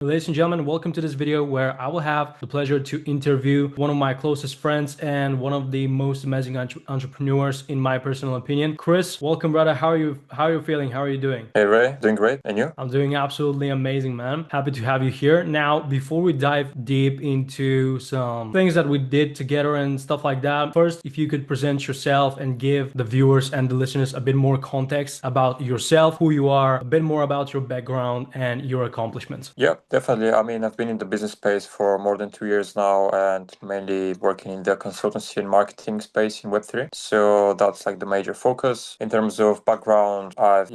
Ladies and gentlemen, welcome to this video where I will have the pleasure to interview one of my closest friends and one of the most amazing entrepreneurs in my personal opinion. Chris, welcome brother. How are you? How are you feeling? How are you doing? Hey Ray, doing great. And you? I'm doing absolutely amazing, man. Happy to have you here. Now, before we dive deep into some things that we did together and stuff like that, first, if you could present yourself and give the viewers and the listeners a bit more context about yourself, who you are, a bit more about your background and your accomplishments. Yeah, definitely. I mean, I've been in the business space for more than 2 years now and mainly working in the consultancy and marketing space in Web3. So that's like the major focus. In terms of background, I've,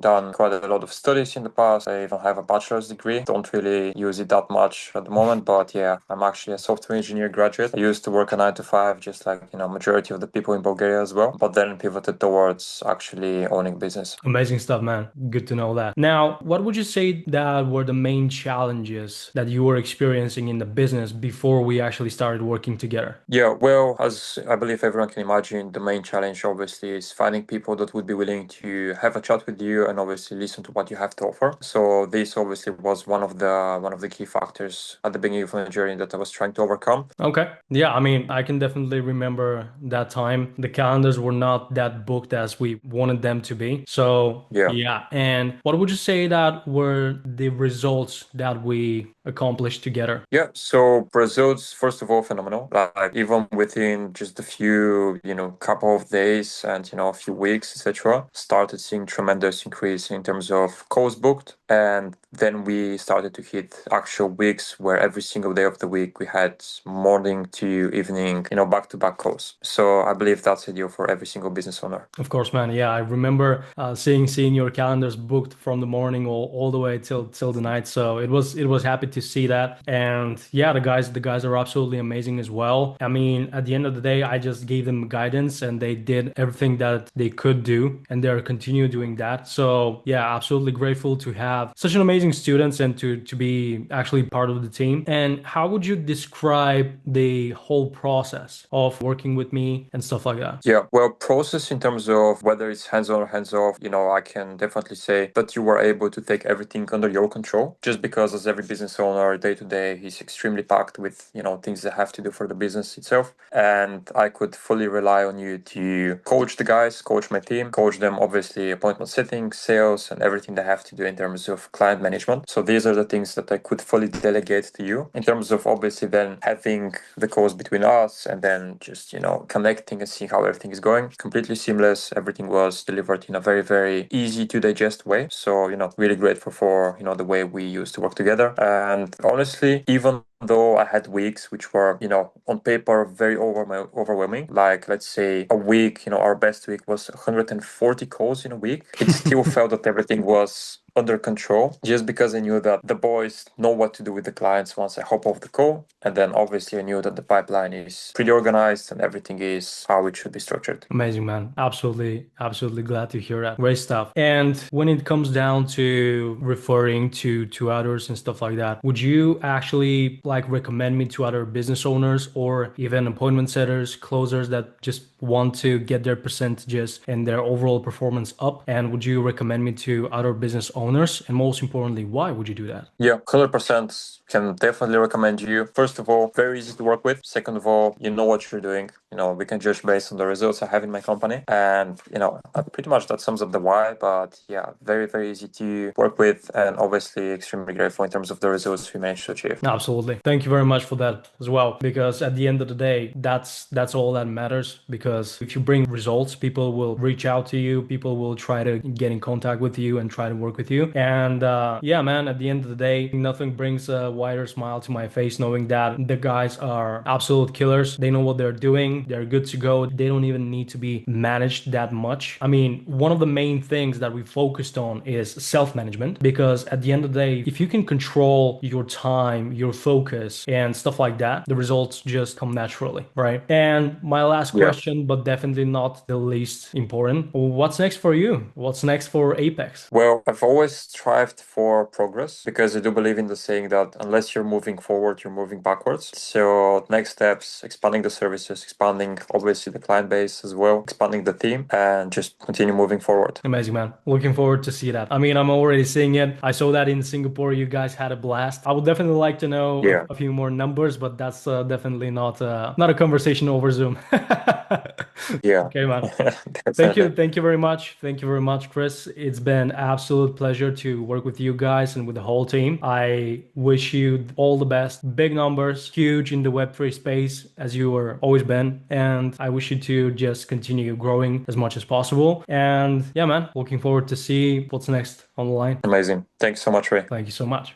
done quite a lot of studies in the past. I even have a bachelor's degree. Don't really use it that much at the moment, but yeah, I'm actually a software engineer graduate. I used to work a 9 to 5, just like, majority of the people in Bulgaria as well, but then pivoted towards actually owning business. Amazing stuff, man. Good to know that. Now, what would you say that were the main challenges that you were experiencing in the business before we actually started working together? Yeah, well, as I believe everyone can imagine, the main challenge obviously is finding people that would be willing to have a chat with you and obviously listen to what you have to offer. So this obviously was one of the key factors at the beginning of my journey that I was trying to overcome. Okay. Yeah, I mean, I can definitely remember that time. The calendars were not that booked as we wanted them to be. So, Yeah. yeah. And what would you say that were the results that we accomplished together? Yeah, so results, first of all, phenomenal. Like even within just a few, couple of days and, a few weeks, etc., started seeing tremendous increase in terms of calls booked. And then we started to hit actual weeks where every single day of the week we had morning to evening, back-to-back calls. So I believe that's ideal for every single business owner. Of course, man. Yeah, I remember seeing your calendars booked from the morning all the way till the night. So it was happy to see that. And yeah, the guys are absolutely amazing as well. I mean, at the end of the day, I just gave them guidance and they did everything that they could do, and they're continue doing that. So yeah, absolutely grateful to have such an amazing students and to be actually part of the team. And how would you describe the whole process of working with me and stuff like that? Yeah, well, process in terms of whether it's hands-on or hands-off, I can definitely say that you were able to take everything under your control, just because as every business owner, day to day, is extremely packed with, things that have to do for the business itself. And I could fully rely on you to coach the guys, coach my team, coach them, obviously, appointment setting, sales, and everything they have to do in terms of client management. So these are the things that I could fully delegate to you in terms of obviously then having the calls between us and then just, connecting and seeing how everything is going. Completely seamless. Everything was delivered in a very, very easy to digest way. So, really grateful for, the way we used to work together. And honestly, even though I had weeks which were, on paper very overwhelming, like let's say a week, our best week was 140 calls in a week, it still felt that everything was under control, just because I knew that the boys know what to do with the clients once I hop off the call. And then obviously I knew that the pipeline is pretty organized and everything is how it should be structured. Amazing, man. Absolutely, absolutely glad to hear that. Great stuff. And when it comes down to referring to others and stuff like that, would you actually like recommend me to other business owners or even appointment setters, closers that just want to get their percentages and their overall performance up? And would you recommend me to other business owners? And most importantly, why would you do that? Yeah, 100% can definitely recommend you. First of all, very easy to work with. Second of all, you know what you're doing. We can judge based on the results I have in my company. And, pretty much that sums up the why. But yeah, very, very easy to work with and obviously extremely grateful in terms of the results we managed to achieve. Absolutely. Thank you very much for that as well. Because at the end of the day, that's all that matters. Because if you bring results, people will reach out to you. People will try to get in contact with you and try to work with you. And yeah, man, at the end of the day, nothing brings a wider smile to my face knowing that the guys are absolute killers. They know what they're doing. They're good to go. They don't even need to be managed that much. I mean, one of the main things that we focused on is self-management, because at the end of the day, if you can control your time, your focus and stuff like that, the results just come naturally, right? And my last Yeah. question important, but definitely not the least important. What's next for you? What's next for Apex? Well, I've always strived for progress because I do believe in the saying that unless you're moving forward, you're moving backwards. So next steps, expanding the services, expanding obviously the client base as well, expanding the team, and just continue moving forward. Amazing, man. Looking forward to see that. I mean, I'm already seeing it. I saw that in Singapore. You guys had a blast. I would definitely like to know Yeah. a few more numbers, but that's definitely not a conversation over Zoom. Yeah. Okay, man. Definitely. Thank you very much. Thank you very much, Chris. It's been absolute pleasure to work with you guys and with the whole team. I wish you all the best. Big numbers, huge in the Web3 space as you were always been. And I wish you to just continue growing as much as possible. And yeah, man, looking forward to see what's next on the line. Amazing. Thanks so much, Ray. Thank you so much.